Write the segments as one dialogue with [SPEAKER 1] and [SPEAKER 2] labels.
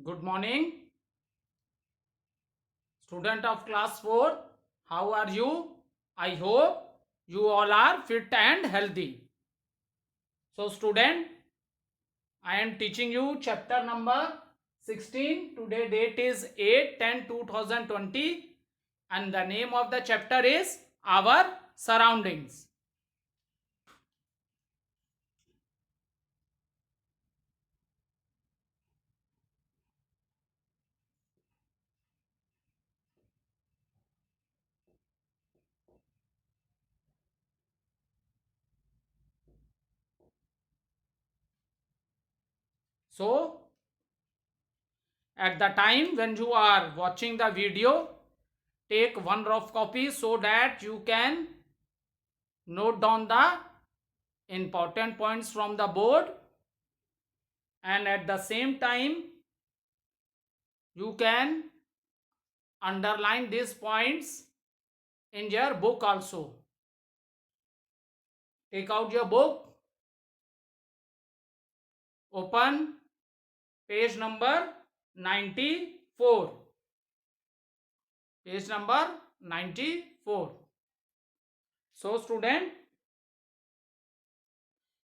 [SPEAKER 1] Good morning, student of class 4. How are you? I hope you all are fit and healthy. So, student, I am teaching you chapter number 16. Today date is 8/10/2020 and the name of the chapter is Our Surroundings. So, at the time when you are watching the video, take one rough copy so that you can note down the important points from the board, and at the same time you can underline these points in your book also. Take out your book, open page number 94. Page number 94. So student,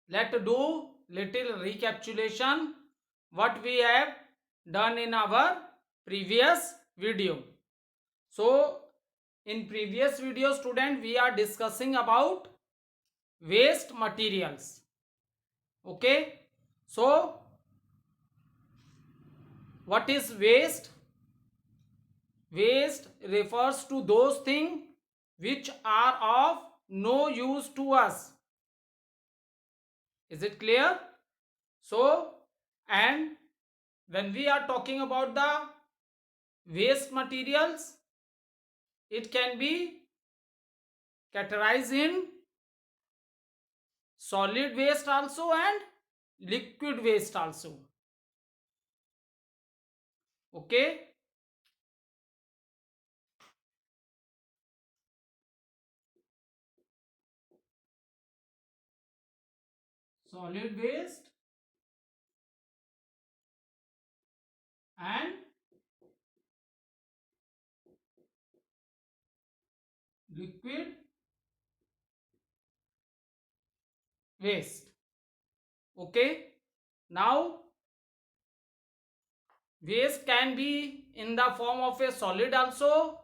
[SPEAKER 1] let's do little recapitulation what we have done in our previous video. So in previous video, student, we are discussing about waste materials. Okay, so what is waste? Waste refers to those things which are of no use to us. Is it clear? So, and when we are talking about the waste materials, it can be categorized in solid waste also and liquid waste also. Okay, solid waste and liquid waste. Okay, now waste can be in the form of a solid also.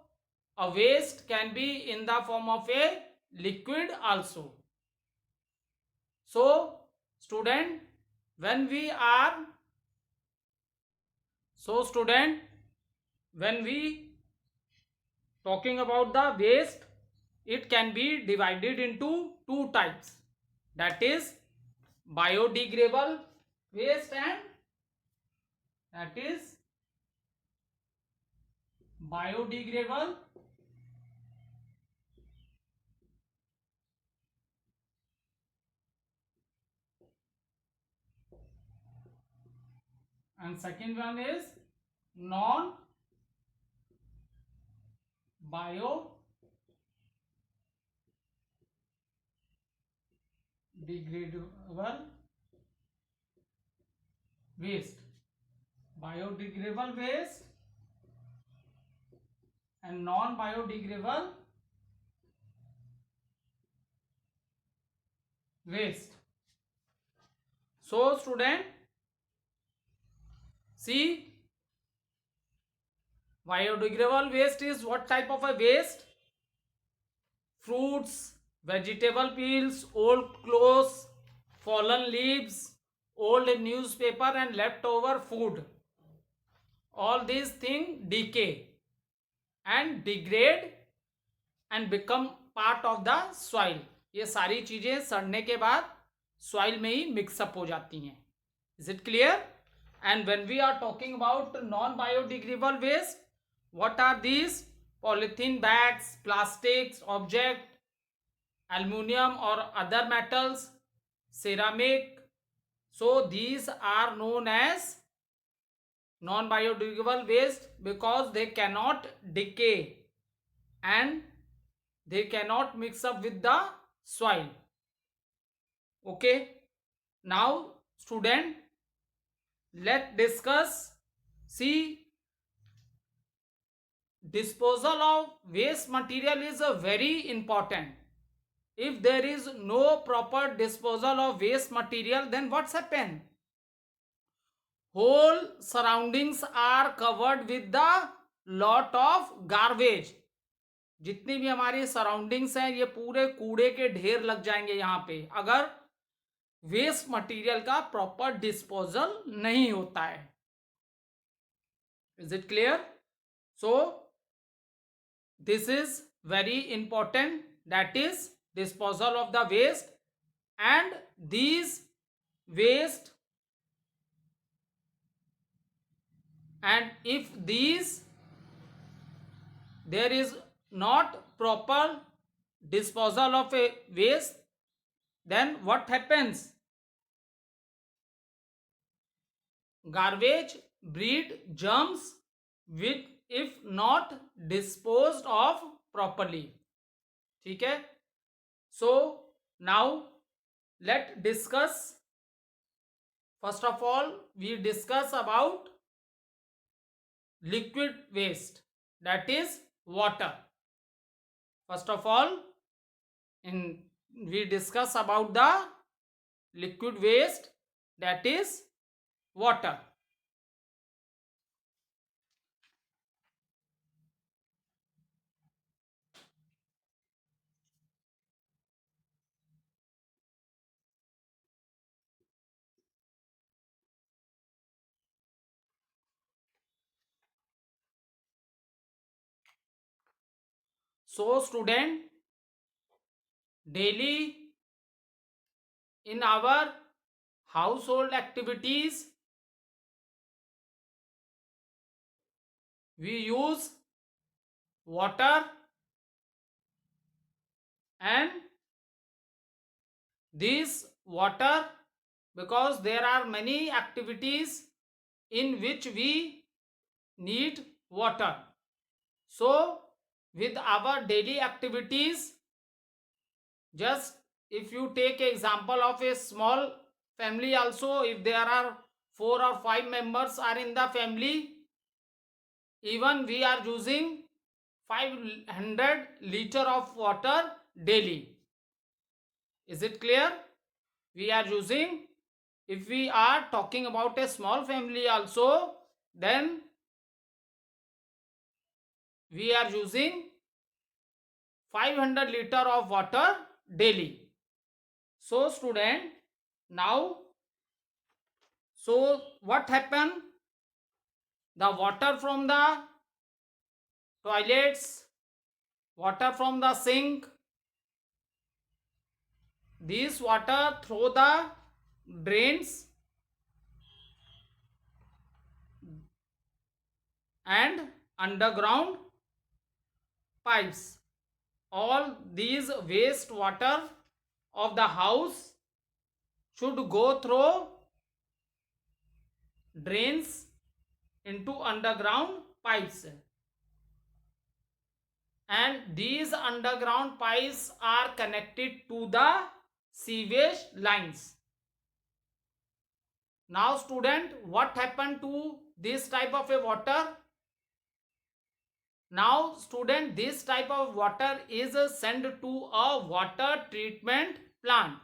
[SPEAKER 1] A waste can be in the form of a liquid also. So student, when we are student, when we talking about the waste, it can be divided into two types, that is biodegradable waste and that is biodegradable and second one is non biodegradable waste. Biodegradable waste and non biodegradable waste. So student, see, biodegradable waste is what type of a waste? Fruits, vegetable peels, old clothes, fallen leaves, old newspaper and leftover food. All these things decay and degrade and become part of the soil. ये सारी चीजें सड़ने के बाद soil में ही mix up हो जाती हैं. Is it clear? And when we are talking about non-biodegradable waste, what are these? Polythene bags, plastics, object, aluminum or other metals, ceramic. So these are known as non-biodegradable waste because they cannot decay and they cannot mix up with the soil. Okay, now student, let's discuss See, disposal of waste material is very important. If there is no proper disposal of waste material, then what's happened? Whole surroundings are covered with the lot of garbage. जितनी भी हमारी surroundings हैं ये पूरे कूड़े के ढेर लग जाएंगे यहाँ पे, अगर वेस्ट मटेरियल का प्रॉपर डिस्पोजल नहीं होता है. Is it clear? So this is very important, that is disposal of the waste, and these waste, and if these there is not proper disposal of a waste, then what happens? Garbage breed germs with if not disposed of properly. ठीक है? So now let's discuss. First of all, we discuss about liquid waste, that is water. First of all, we discuss about the liquid waste, that is water. So student, daily in our household activities we use water, and this water, because there are many activities in which we need water. So with our daily activities, just if you take example of a small family also, if there are 4 or 5 members are in the family, even we are using 500 liter of water daily. Is it clear? We are using, if we are talking about a small family also, then we are using 500 liter of water daily. So student, now, so what happened? The water from the toilets, water from the sink, this water through the drains and underground pipes. All these waste water of the house should go through drains into underground pipes, and these underground pipes are connected to the sewage lines. Now student, what happened to this type of a water? Now student, this type of water is sent to a water treatment plant.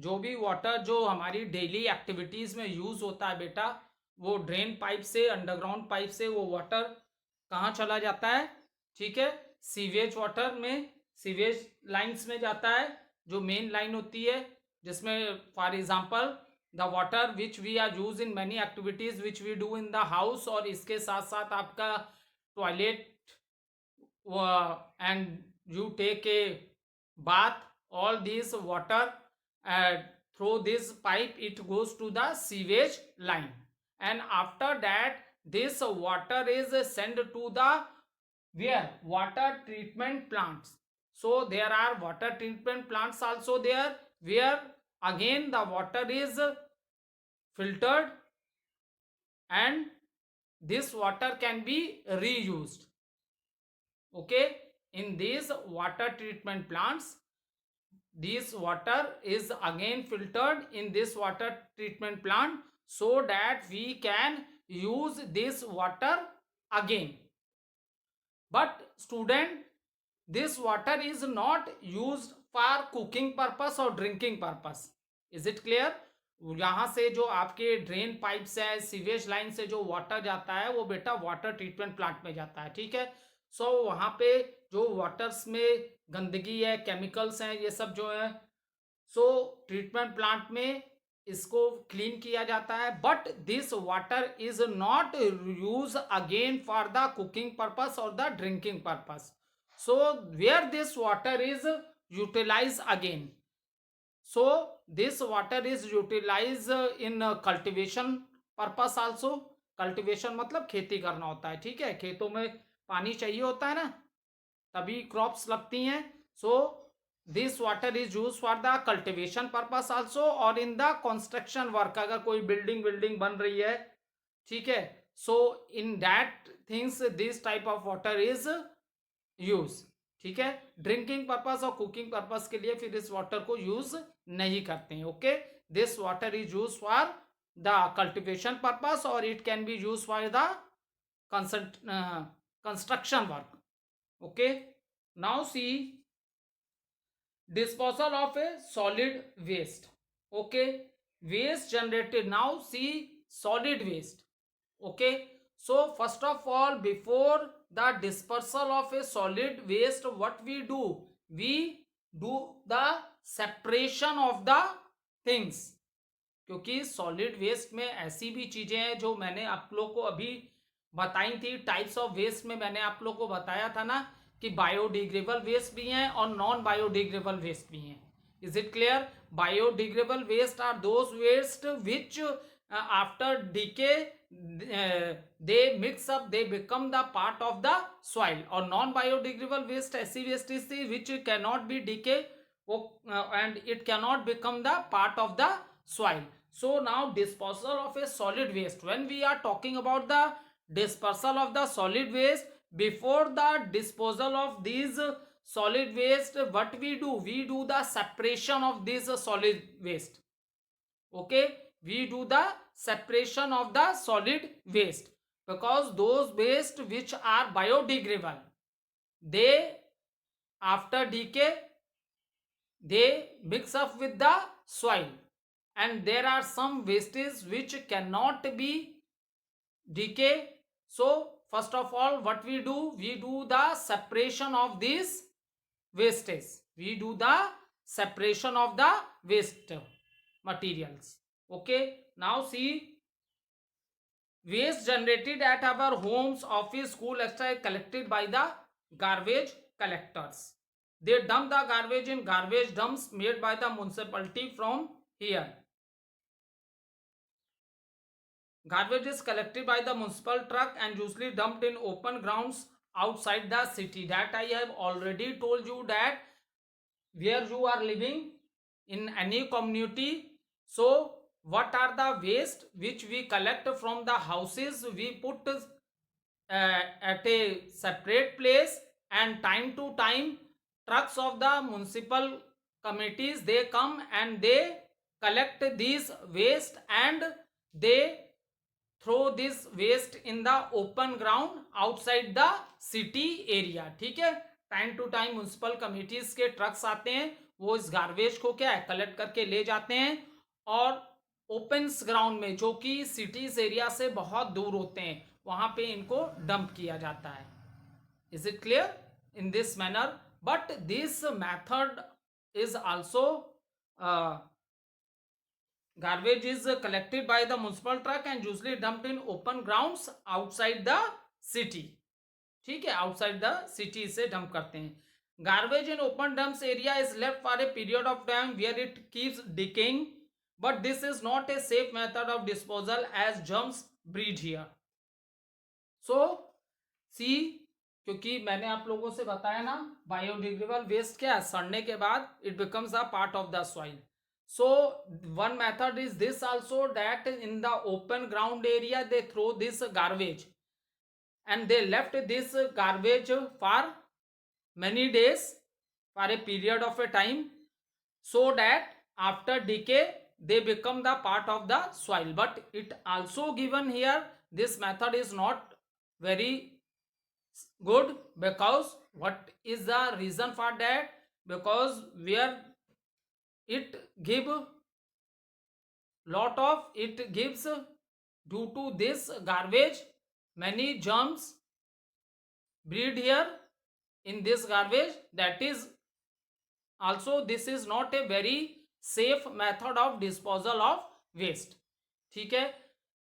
[SPEAKER 1] जो भी water जो हमारी daily activities में use होता है बेटा, वो drain pipe से, अंडरग्राउंड पाइप से वो वाटर कहाँ चला जाता है? ठीक है, सीवेज वाटर में, सीवेज लाइंस में जाता है, जो मेन लाइन होती है, जिसमें for example the water which we are use in many activities which we do in the house, और इसके साथ साथ आपका toilet and you take a bath, all this water through this pipe it goes to the sewage line, and after that this water is sent to the where water treatment plants. So there are water treatment plants also there, where again the water is filtered and this water can be reused. Okay, in these water treatment plants, this water is again filtered in this water treatment plant so that we can use this water again. But student, this water is not used for cooking purpose or drinking purpose. Is it clear? यहाँ से जो आपके drain pipes है, sewage line से जो water जाता है वो बेटा वाटर ट्रीटमेंट प्लांट में जाता है, ठीक है। सो वहाँ पे जो वाटर्स में गंदगी है, केमिकल्स हैं, ये सब जो है, सो ट्रीटमेंट प्लांट में इसको क्लीन किया जाता है। But this water is not use again for the cooking purpose और the drinking purpose. So where this water is utilized again, so this water is utilized in cultivation purpose also. cultivation मतलब खेती करना होता है, ठीक है, खेतों में पानी चाहिए होता है ना, तभी क्रॉप्स लगती हैं. So this water is use for the cultivation purpose also और इन द कंस्ट्रक्शन वर्क. अगर कोई बिल्डिंग बन रही है, ठीक है, so in that things this type of water is use, ठीक है. ड्रिंकिंग पर्पस और कुकिंग पर्पस के लिए फिर इस वाटर को यूज नहीं करते हैं. Okay, this water is use for the cultivation purpose और it can be use for the construction work. Okay, now see disposal of a solid waste. Okay, waste generated. Now see solid waste. Okay, so first of all, before the dispersal of a solid waste, what we do the separation of the things. क्योंकि solid waste में ऐसी भी चीजें हैं जो मैंने आप लोग को अभी बताई थी. टाइप्स ऑफ वेस्ट में मैंने आप लोग को बताया था ना कि बायोडिग्रेडेबल वेस्ट भी हैं और नॉन बायोडिग्रेडेबल वेस्ट भी हैं. Is it clear? Biodegradable waste are those waste which after decay they mix up, they become the part of the soil. और नॉन बायोडिग्रेडेबल वेस्ट ऐसी waste is which can not be decay and it cannot become the part of the soil. So now dispersal of a solid waste. When we are talking about the dispersal of the solid waste, before the disposal of these solid waste, what we do the separation of this solid waste. Okay, we do the separation of the solid waste because those waste which are biodegradable, they after decay they mix up with the soil, and there are some wastes which cannot be decay. So first of all, what we do the separation of these wastes. We do the separation of the waste materials. Okay, now see, waste generated at our homes, office, school, etc. collected by the garbage collectors. They dump the garbage in garbage dumps made by the municipality. From here, garbage is collected by the municipal truck and usually dumped in open grounds outside the city. That I have already told you that where you are living in any community, so what are the waste which we collect from the houses, we put at a separate place, and time to time trucks of the municipal committees, they come and they collect these waste and they throw this waste in the open ground outside the city area. ठीक है, time to time municipal committees के trucks आते हैं, वो इस garbage को क्या है कलेक्ट करके ले जाते हैं और ओपन ग्राउंड में जो कि सिटीज एरिया से बहुत दूर होते हैं वहां पे इनको डंप किया जाता है. Is it clear? In this manner. But this method is also garbage is collected by the municipal truck and usually dumped in open grounds outside the city. ठीक है, आउटसाइड द सिटी से dump करते हैं. Garbage in open dumps area is left for a period of time where it keeps decaying, but this is not a safe method of disposal as germs breed here. So see, क्योंकि मैंने आप लोगों से बताया ना, biodegradable waste क्या है, सड़ने के बाद it becomes a part of the soil. So one method is this also, that in the open ground area they throw this garbage, and they left this garbage for many days, for a period of a time, so that after decay they become the part of the soil. But it also given here, this method is not very good, because what is the reason for that? Because where it give lot of, it gives, due to this garbage many germs breed here in this garbage. That is also, this is not a very safe method of disposal of waste. ठीक है,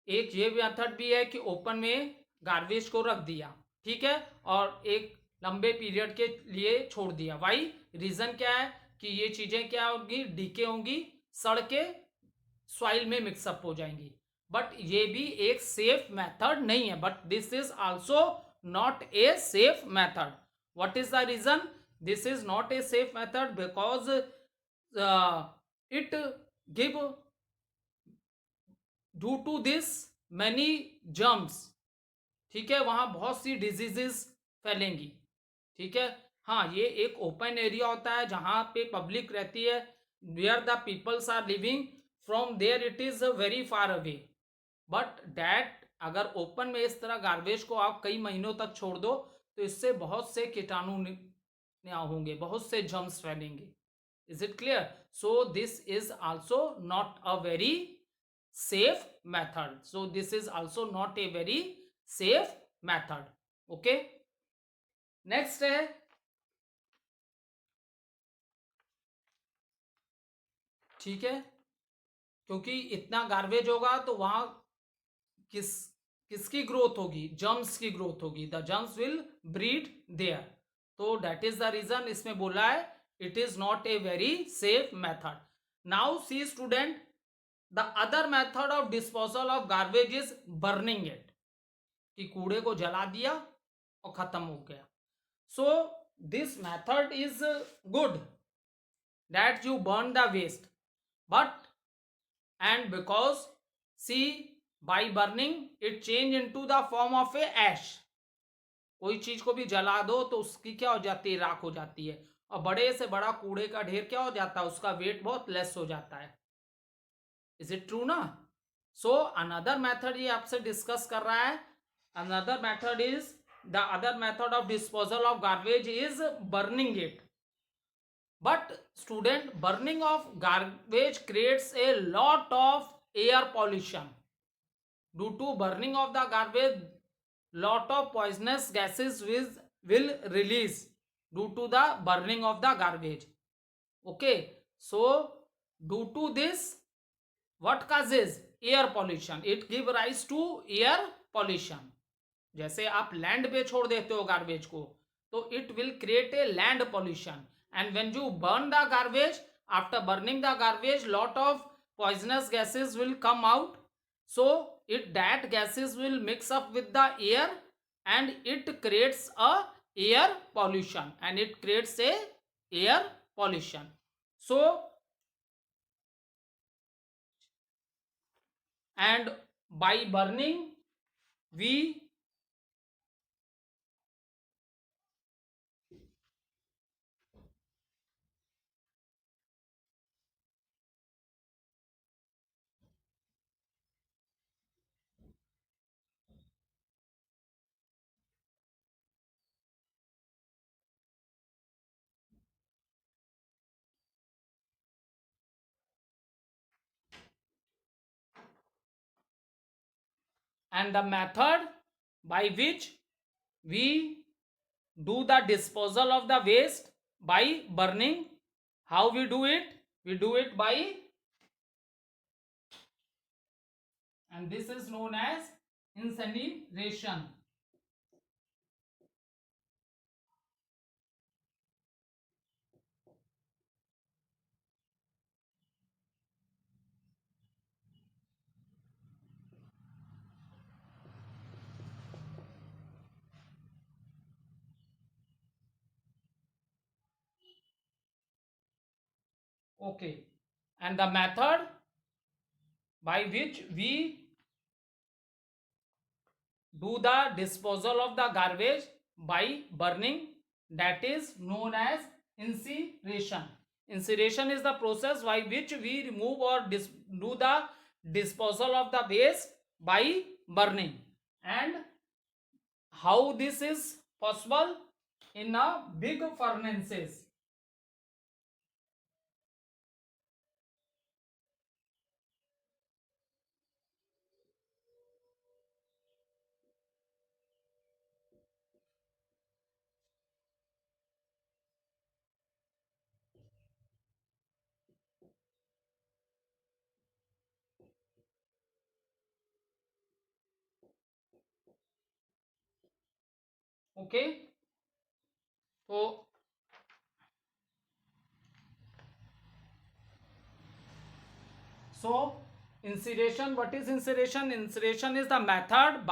[SPEAKER 1] एक ये method भी है कि open में garbage को रख दिया, ठीक है, और एक लंबे पीरियड के लिए छोड़ दिया. वाई रीजन क्या है कि ये चीजें क्या होंगी, डीके होंगी, सड़ के सॉइल में मिक्सअप हो जाएंगी. बट ये भी एक सेफ मेथड नहीं है. But this is also not a safe method. What is the reason this is not a safe method? Because it give, due to this many germs, ठीक है, वहां बहुत सी डिजीजेस फैलेंगी. ठीक है, हाँ, ये एक ओपन एरिया होता है जहां पे पब्लिक रहती है, where the peoples are living, from there it is very far away. But that, अगर ओपन में इस तरह गार्बेज को आप कई महीनों तक छोड़ दो, तो इससे बहुत से कीटाणु होंगे, बहुत से जर्म्स फैलेंगे. Is it clear? So this is also not a very safe method. So this is also not a very safe method. Okay, next है, ठीक है, क्योंकि इतना गार्बेज होगा तो वहां किस किसकी ग्रोथ होगी, जर्म्स की ग्रोथ होगी. The germs will breed there. तो दैट इज द रीजन इसमें बोला है it is not a very safe method. Now see student, the other method of disposal of garbage is burning it, कि कूड़े को जला दिया और खत्म हो गया. So this method is good, that you burn the waste. But and because see, by burning it change into the form of a ash. कोई चीज को भी जला दो तो उसकी क्या हो जाती है, राख हो जाती है, और बड़े से बड़ा कूड़े का ढेर क्या हो जाता है, उसका वेट बहुत लेस हो जाता है. इज इट ट्रू ना? सो अनदर मेथड ये आपसे डिस्कस कर रहा है. Another method is, the other method of disposal of garbage is burning it. But student, burning of garbage creates a lot of air pollution. Due to burning of the garbage, lot of poisonous gases will release due to the burning of the garbage. Okay, so due to this, what causes air pollution? It give rise to air pollution. जैसे आप land पे छोड़ देते हो garbage को, तो it will create a land pollution. And when you burn the garbage, after burning the garbage, lot of poisonous gases will come out. So that gases will mix up with the air, and it creates a air pollution, and it creates a air pollution. So, and by burning we and the method by which we do the disposal of the waste by burning, how we do it? We do it by, and this is known as incineration. Okay, and the method by which we do the disposal of the garbage by burning, that is known as incineration. Incineration is the process by which we remove or do the disposal of the waste by burning. And how this is possible? In a big furnaces. Okay, so so incineration, what is incineration? Incineration is the method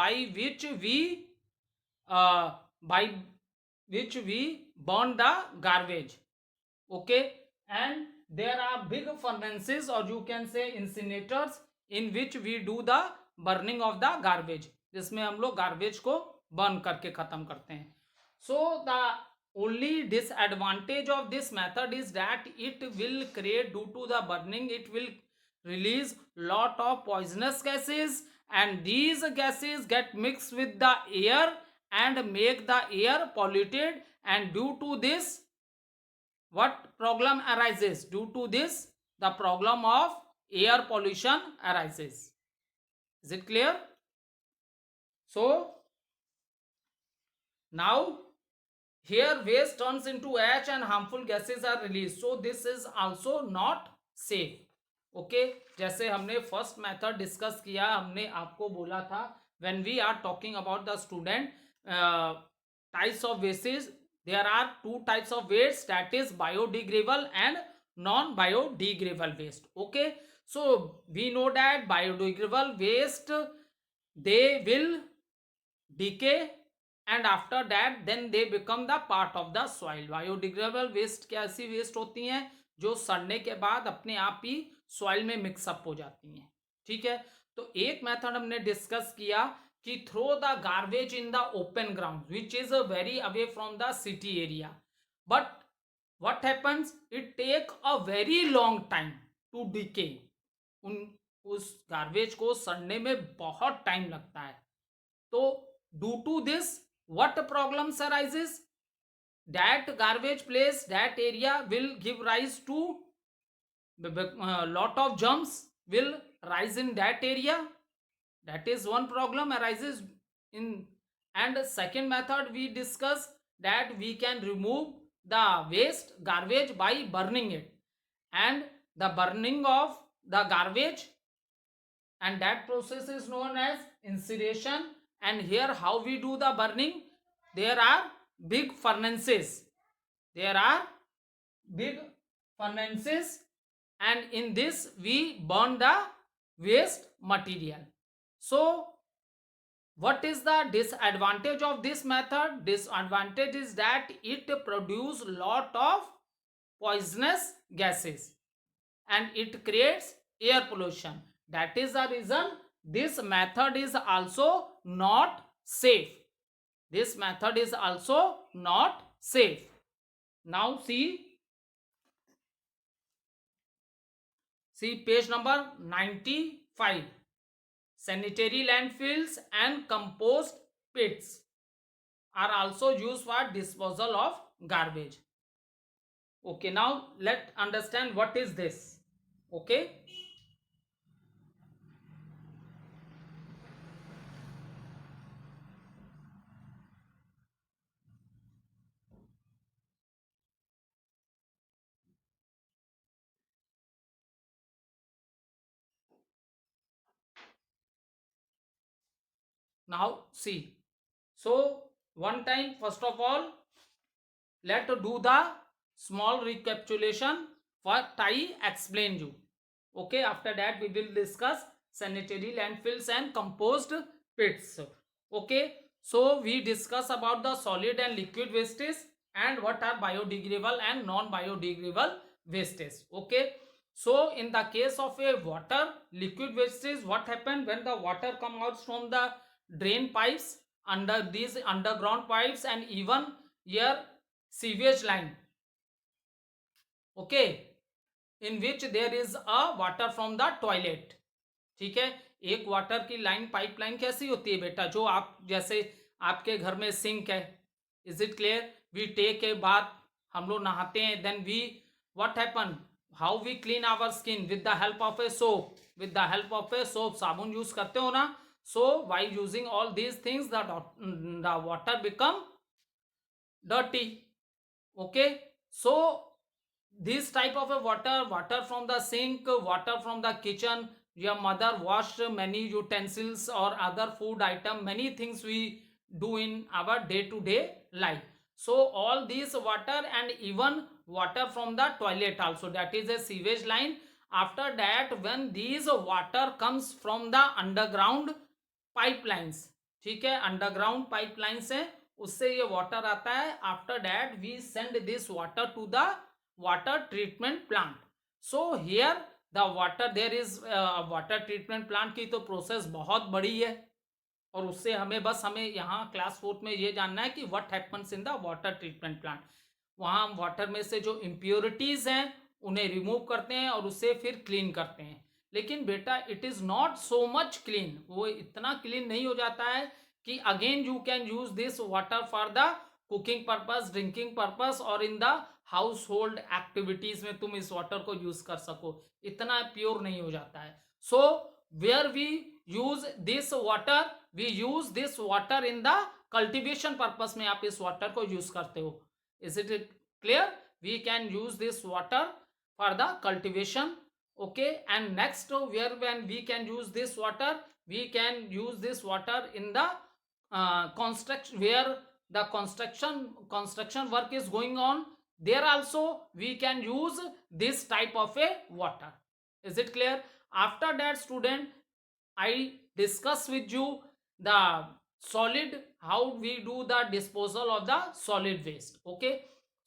[SPEAKER 1] uh, by which we burn the garbage. Okay, and there are big furnaces, or you can say incinerators, in which we do the burning of the garbage, जिसमें हम लोग garbage को burn करके खत्म करते हैं. So the only disadvantage of this method is that it will create, due to the burning, it will release lot of poisonous gases, and these gases get mixed with the air and make the air polluted. And due to this, what problem arises? Due to this, the problem of air pollution arises. Is it clear? So now here waste turns into ash and harmful gases are released. So this is also not safe. Okay, जैसे हमने first method discuss किया, हमने आपको बोला था when we are talking about the student types of wastage, there are two types of waste, that is biodegradable and non biodegradable waste. Okay, so we know that biodegradable waste, they will decay, and after that then they become the part of the soil. biodegradable waste कैसी waste होती हैं? जो सड़ने के बाद अपने आप ही soil में मिक्सअप हो जाती हैं. ठीक है, तो एक मेथड हमने डिस्कस किया कि throw the garbage in the open ground which is very away from the city area. But what happens, it take a very long time to decay. उस गार्बेज को सड़ने में बहुत टाइम लगता है. तो due to this, what problems arises? That garbage place, that area will give rise to lot of germs will rise in that area. That is one problem arises in. And second method we discuss, that we can remove the waste garbage by burning it, and the burning of the garbage, and that process is known as incineration. And here how we do the burning? There are big furnaces, there are big furnaces, and in this we burn the waste material. So what is the disadvantage of this method? Disadvantage is that it produce lot of poisonous gases and it creates air pollution. That is the reason this method is also not safe. This method is also not safe. Now see page number 95. Sanitary landfills and compost pits are also used for disposal of garbage. Okay, now let's understand what is this. Okay, now see. So one time, first of all, let's do the small recapitulation what I explained you. Okay, after that we will discuss sanitary landfills and compost pits. Okay, so we discuss about the solid and liquid wastes and what are biodegradable and non biodegradable wastage. Okay, so in the case of a water liquid wastage, what happened when the water come out from the drain pipes, under these underground pipes, and even here sewage line, okay, in which there is a water from the toilet. ठीक है, एक water की line pipeline कैसी होती है बेटा, जो आप जैसे आपके घर में सिंक है, is it clear, we take a bath, हम लोग नहाते हैं, then we what happen, how we clean our skin with the help of a soap, with the help of a soap, साबुन यूज करते हो ना, so by using all these things the water become dirty. Okay, so this type of a water from the sink, water from the kitchen, your mother washed many utensils or other food item, many things we do in our day to day life. So all these water, and even water from the toilet also, that is a sewage line. After that, when these water comes from the underground pipelines, ठीक है, underground pipeline से उससे ये water आता है, after that we send this water to the water treatment plant. So here the water, there is water treatment plant की तो process बहुत बड़ी है, और उससे हमें यहाँ क्लास 4 में ये जानना है कि what happens in the water treatment plant. वहाँ वाटर में से जो इम्प्योरिटीज हैं उन्हें रिमूव करते हैं और उससे फिर क्लीन करते हैं. लेकिन बेटा it is not so much clean, वो इतना क्लीन नहीं हो जाता है कि again you can use this water for the cooking purpose, drinking purpose, और in the household activities में तुम इस वाटर को यूज कर सको, इतना प्योर नहीं हो जाता है. So where we use this water, we use this water in the cultivation purpose में आप इस वाटर को यूज करते हो. Is it clear? We can use this water for the cultivation. Okay, and next where when we can use this water, we can use this water in the construction, where the construction work is going on, there also we can use this type of a water. Is it clear? After that student, I discuss with you the solid, how we do the disposal of the solid waste. Okay,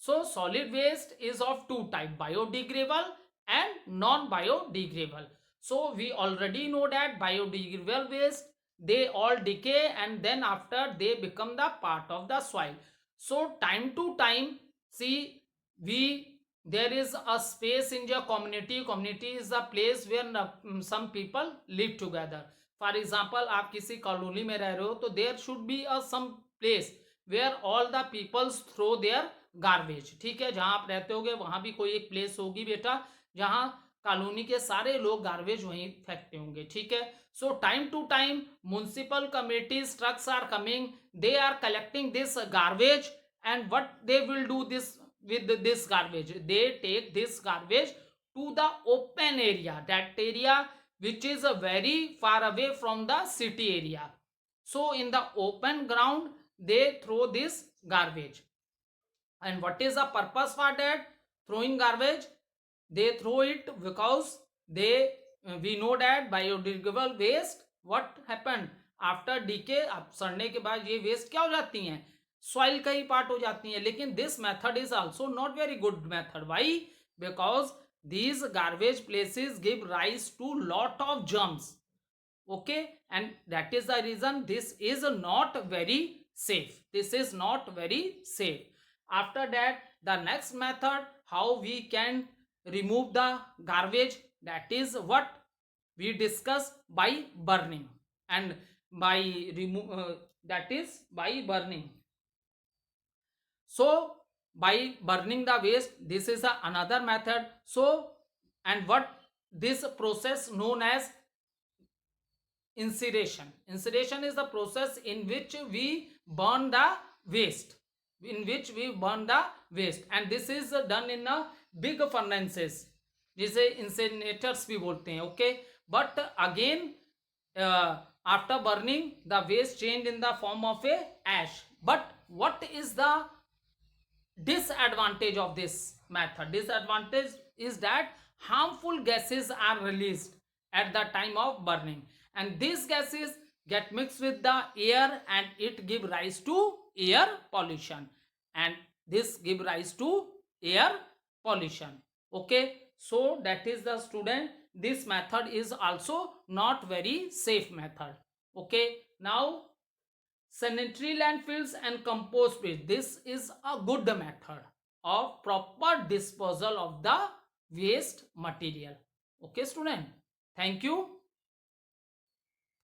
[SPEAKER 1] so solid waste is of two type, biodegradable and non-biodegradable. So we already know that biodegradable waste, they all decay and then after they become the part of the soil. So time to time, see, we there is a space in your community. Community is the place where some people live together. For example, आप किसी colony में रह रहे हो तो there should be a some place where all the peoples throw their garbage. ठीक है, जहां आप रहते होगे वहां भी कोई एक प्लेस होगी बेटा जहां कॉलोनी के सारे लोग गार्बेज वहीं फेंकते होंगे. ठीक है, so time to time municipal committees trucks are coming, they are collecting this garbage, and what they will do this with this garbage, they take this garbage to the open area, that area which is very far away from the city area. So in the open ground they throw this garbage. And what is the purpose for that throwing garbage? They throw it because they we know that biodegradable waste, what happened after decay, अब सड़ने के बाद ये waste क्या हो जाती हैं, soil का ही पार्ट हो जाती हैं. लेकिन this method is also not very good method. Why? Because these garbage places give rise to lot of germs. Okay, and that is the reason this is not very safe, this is not very safe. After that, the next method how we can remove the garbage, that is what we discuss by burning, and by remove that is by burning. So by burning the waste, this is another method. So, and what this process known as incineration. Incineration is the process in which we burn the waste, in which we burn the waste, and this is done in a big furnaces, जिसे incinerators भी बोलते हैं. Okay, but again after burning the waste change in the form of a ash. But what is the disadvantage of this method? Disadvantage is that harmful gases are released at the time of burning, and these gases get mixed with the air and it give rise to air pollution, and this give rise to air pollution. Okay, so that is the student, this method is also not very safe method. Okay, now sanitary landfills and compost pits, this is a good method of proper disposal of the waste material. Okay student, thank you.